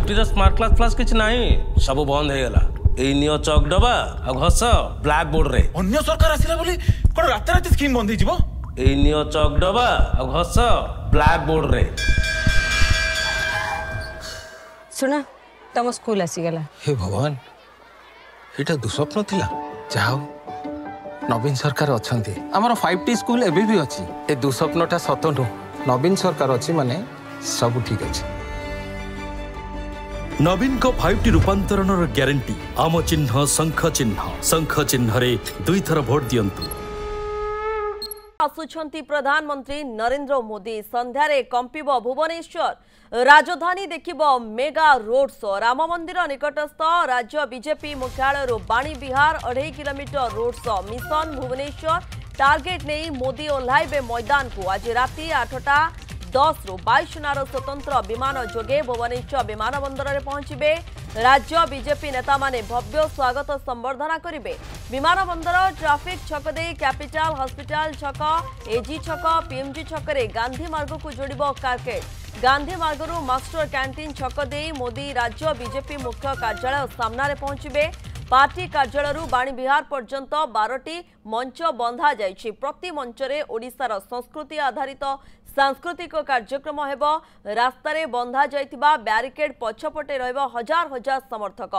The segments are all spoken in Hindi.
रे स्मार्ट क्लास फ्लास किछ नाही सब बंद हे गेला एई नियो चौक डबा आ घस ब्लैक बोर्ड रे अन्य सरकार आसिला बोली कोन रात रात स्कीम बंद हिजिबो एई नियो चौक डबा आ घस ब्लैक बोर्ड रे सुना तम स्कूल आसी गेला हे भगवान एटा दुस्वप्न थिला जाओ नवीन सरकार अछंती हमर 5T स्कूल एबे भी अछि ए दुस्वप्नटा सत नु नवीन सरकार अछि माने सब ठीक अछि नवीन को 5T रूपांतरण ग्यारंटी आम चिन्ह शंख चिन्ह रे दुई थर भोट दियंतु आसुछंती प्रधानमंत्री नरेंद्र मोदी संध्यारे कंपिब भुवनेश्वर राजधानी देखिब mega road show Ram Mandir निकटस्थ राज्य बीजेपी मुख्यालय Vani Vihar 2.5 kilometre road show mission Bhubaneswar target नहीं मोदी ओह्लाइबे मैदान को आज राति 8:10 रु वायुसेनार स्वतंत्र विमान जोगे भुवनेश्वर विमानबंदर में पहुंचे राज्य बीजेपी नेता माने भव्य स्वागत संबर्धना करेंगे विमानबंदर ट्राफिक छक दे कैपिटल हॉस्पिटल छक एजी छक पीएमजी छक गांधी मार्ग को जोड़ कारकेट गांधी मार्गरू मास्टर कैंटीन छक दे मोदी राज्य बीजेपी मुख्य कार्यालय सामने पहुंचे पार्टी कार्यालय बाणी विहार पर्यंत 12टी मंच बंधा जाइछि प्रति मंचरे ओडिशार संस्कृति आधारित सांस्कृतिक कार्यक्रम हेब रास्तार बंधा जाइथिबा बैरिकेड पछपटे रहइबो हजार हजार समर्थक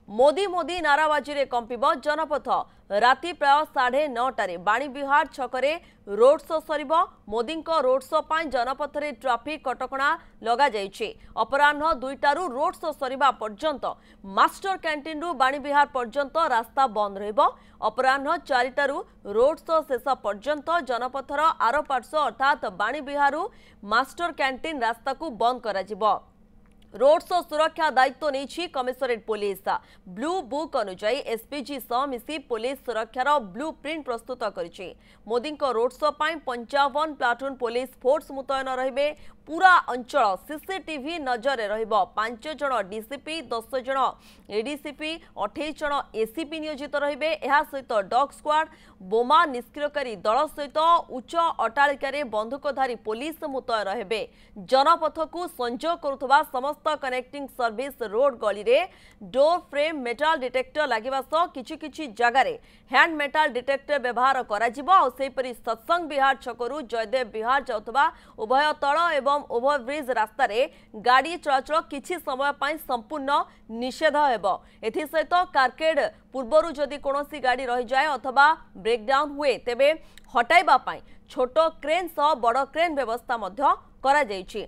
मोदी मोदी नाराबाजी रे कंपिब जनपथ राति प्राय 9:30 बाणी विहार छकरे रोड शो सरिबो मोदी रोड शो पाई जनपथ रे ट्रैफिक कटकणा लगा जाइछि अपराह्न 2टारू रोड शो सरिबा पर्यंत मास्टर कैंटीन रु बाणी विहार पर्यंत रास्ता बंद रहिबो अपराह्न 4टारू रोड शो शेष पर्यंत जनपथर आर पार्श्व अर्थात बाणी विहारू मास्टर कैंटीन रास्ता को बंद करा जिवो रोड शो सुरक्षा दायित्व नहीं कमिशनरेट पुलिस ब्लू बुक अनुसार एसपीजी सह मिसी पुलिस सुरक्षार ब्लू प्रिंट प्रस्तुत करिछि मोदी रोड शो पाई 55 प्लाटून पुलिस फोर्स मुतयन रहिबे पूरा अंचल सीसीटीवी नजर रहिबो 5 जण डीसीपी 10 जण एडीसीपी 28 जण एसीपी नियोजित रहिबे एहा सहित डॉग स्क्वाड बोमा निष्क्रियकारी दल सहित उच्च अटालिकारे बंदूकधारी पुलिस मुतयन रहिबे जनपथ को संजोग करुथबा समस्त कनेक्टिंग सर्विस रोड गली रे डोर फ्रेम मेटाल डिटेक्टर लागिबा सह किछि जगार हैंड मेटाल डिटेक्टर व्यवहार करा जिवो आ सेपरि सत्संग विहार छकरू जयदेव विहार जाउथबा उभय तळ एवं ओभर ब्रिज रास्ता रे गाड़ी चलाचल किछि समय पाई संपूर्ण निषेध हेबो एथि सहित कारकेड पूर्वरु जदि कोनोसी गाड़ी रहि जाय अथवा ब्रेकडाउन हुए तेबे हटाइबा पाई छोट क्रेन सह बड़ क्रेन व्यवस्था मध्य करा जायछि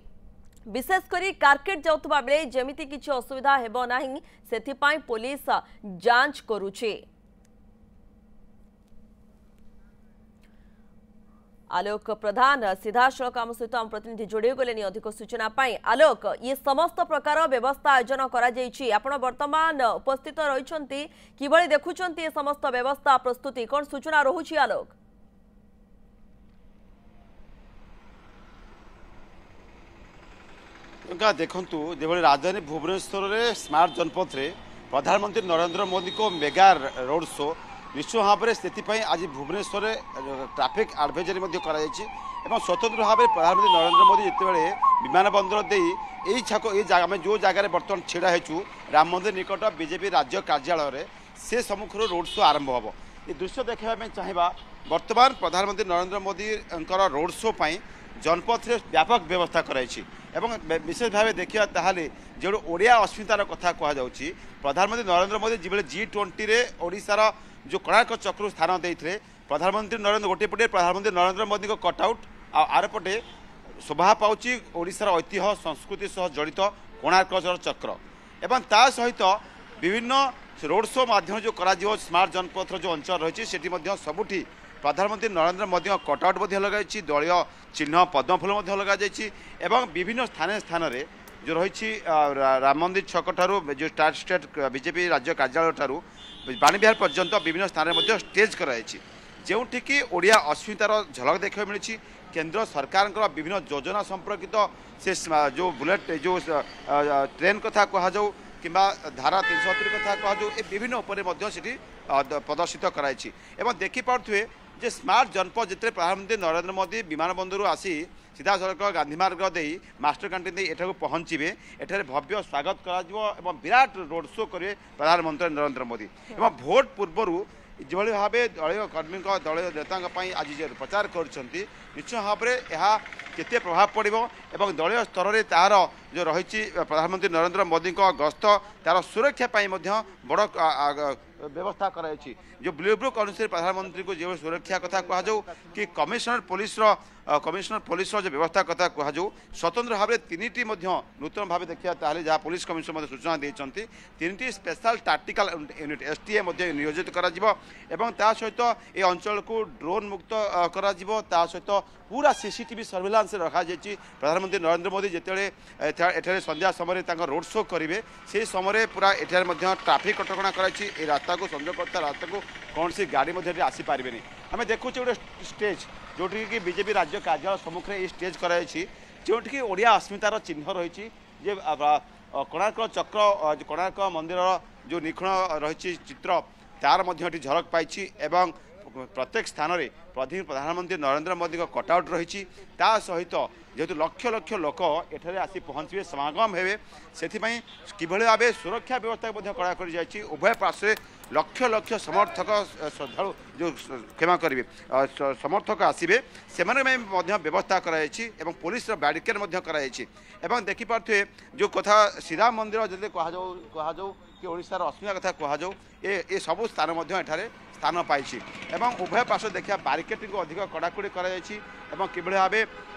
विशेषकर कारकेट जाउथबा बेले जेमिति किछि असुविधा हेबो नाही सेथि पाई पुलिस जांच करूछि आलोक प्रधान सीधासलख आम सहित आम प्रतिनिधि जोड़ी गले अधिक सूचना पाई आलोक ये समस्त प्रकार व्यवस्था आयोजन करा वर्तमान उपस्थित रही किभली देखुंत ये समस्त व्यवस्था प्रस्तुति कौन सूचना रोची आलोक देखु जो राजधानी भुवनेश्वर में स्मार्ट जनपद रे प्रधानमंत्री नरेंद्र मोदी को मेगा रोड शो निश्चय भाव में से आज भुवनेश्वर ट्राफिक एडवाइजरी स्वतंत्र भाव में प्रधानमंत्री नरेंद्र मोदी जितेबाला विमान बंदर दे यही छक आम जो जगह बर्तमान छिड़ा हो राम मंदिर निकट बीजेपी राज्य कार्यालय से सम्मुख रोड शो आरंभ हम ये दृश्य देखा चाहिए बर्तमान प्रधानमंत्री नरेंद्र मोदी रोड शो पर जनपथ में व्यापक व्यवस्था कराई विशेष भाव देखा ताहले जो ओडिया अस्मितार कथा कहुच्छी प्रधानमंत्री नरेंद्र मोदी जो G20 ओडिशार जो कोणार्क चक्र स्थान देते प्रधानमंत्री नरेंद्र गोटे पटे प्रधानमंत्री नरेंद्र मोदी को कटआउट आर पटे शोभा पाउची ओडिशार ऐतिह्य संस्कृति सह जड़ित कोणार्क चक्र एवं ता सहित विभिन्न रोड शो माध्यम जो करा स्मार्ट जनपथ जो अंचल रही सबुठी प्रधानमंत्री नरेंद्र मोदी कटआउट लगाई दलीय चिन्ह पद्मफूल लगे विभिन्न स्थान स्थान रे जो रही राम मंदिर छक ठारू जो स्टेट बीजेपी राज्य कार्यालय ठारू बाणी विहार पर्यंत विभिन्न स्थान में स्टेज कराई जो कि ओडिया अस्मितार झलक देखा मिली केंद्र सरकार विभिन्न योजना संपर्कित से जो बुलेट जो ट्रेन कथा कहु कि धारा 370 कथा कहु विभिन्न प्रदर्शित कराई देखिपे जे स्मार्ट जनपद जिते प्रधानमंत्री नरेंद्र मोदी विमान बंदर आसी सीधा सड़क गांधी मार्ग दे मास्टर कैंटीन दे एठाକୁ पहुँचे एठारे भव्य स्वागत कर विराट रोड शो करेंगे प्रधानमंत्री नरेंद्र मोदी एवं भोट पूर्वर जो भाव दलीय कर्मी दलीय नेता आज प्रचार कर निश्चय भाव में यह केते प्रभाव पड़ो एवं दलीय स्तर में तार जो रही प्रधानमंत्री नरेंद्र मोदी गस्त तार सुरक्षा बड़ व्यवस्था कराई जो ब्लू बुक अनुसार प्रधानमंत्री को जो सुरक्षा कथा कहु कि कमिशनर पुलिस जो व्यवस्था कथा कहु स्वतंत्र भाव में 3टी नूतन भाव देखा ताले जहाँ पुलिस कमिशनर सूचना देते 3टी स्पेशल टैक्टिकल यूनिट एसटीए नियोजित करा सहित ये अंचल को ड्रोन मुक्त करा सहित पूरा सीसीटीवी सर्वेलांस रखा जाइए प्रधानमंत्री नरेंद्र मोदी जिते संध्या समय रोड शो करेंगे से समय पूरा एठार ट्राफिक कटकणा कराई रास्ता को संजोग करता रास्ता को कौन सी गाड़ी आसीपारे आम देखुचे गोटे स्टेज जोटि कि बीजेपी राज्य कार्यालय सम्मुख में स्टेज कराई जोटि ओडिया अस्मितार चिन्ह रही कोणार्क चक्र कोणार्क मंदिर जो निखुण रही चित्र तार झलक पाई एवं प्रत्येक स्थान में प्रधानमंत्री नरेंद्र मोदी कटआउट रही सहित जेहेतु लक्ष लक्ष लोक एठारे आसी पहुँचे समागम हे से किभली भाव सुरक्षा व्यवस्था कड़ा कर उभय पार्श्वे लक्ष लक्ष समर्थक श्रद्धालु जो क्षमा करेंगे समर्थक आसवे से व्यवस्था कराई पुलिस बैरिकेड कराई देखिपे जो कथा श्रीराम मंदिर जब कहु कि ओडिशार अस्मिता कथा कहु ये सबू स्थान एठारे स्थान पाई उभय पार्श्व देखा बारिकेडिंग को अधिक कड़ाकड़ी कि भाव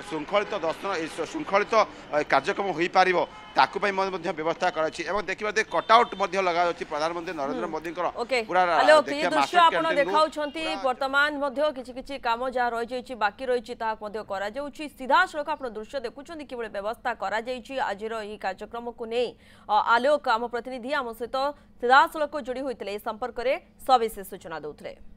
श्रृंखलित दर्शन श्रृंखलित कार्यक्रम हो पार व्यवस्था कराई देखिए कटआउट लगा प्रधानमंत्री नरेंद्र मोदी वर्तमान किसी कम जहाँ रही बाकी रही सीधा सड़क आप दृश्य देखुं कि व्यवस्था आज कार्यक्रम को नहीं आलोक आम प्रतिनिधि आम सहित सीधा सड़क जोड़ी होते संपर्क में सविशेष सूचना देते।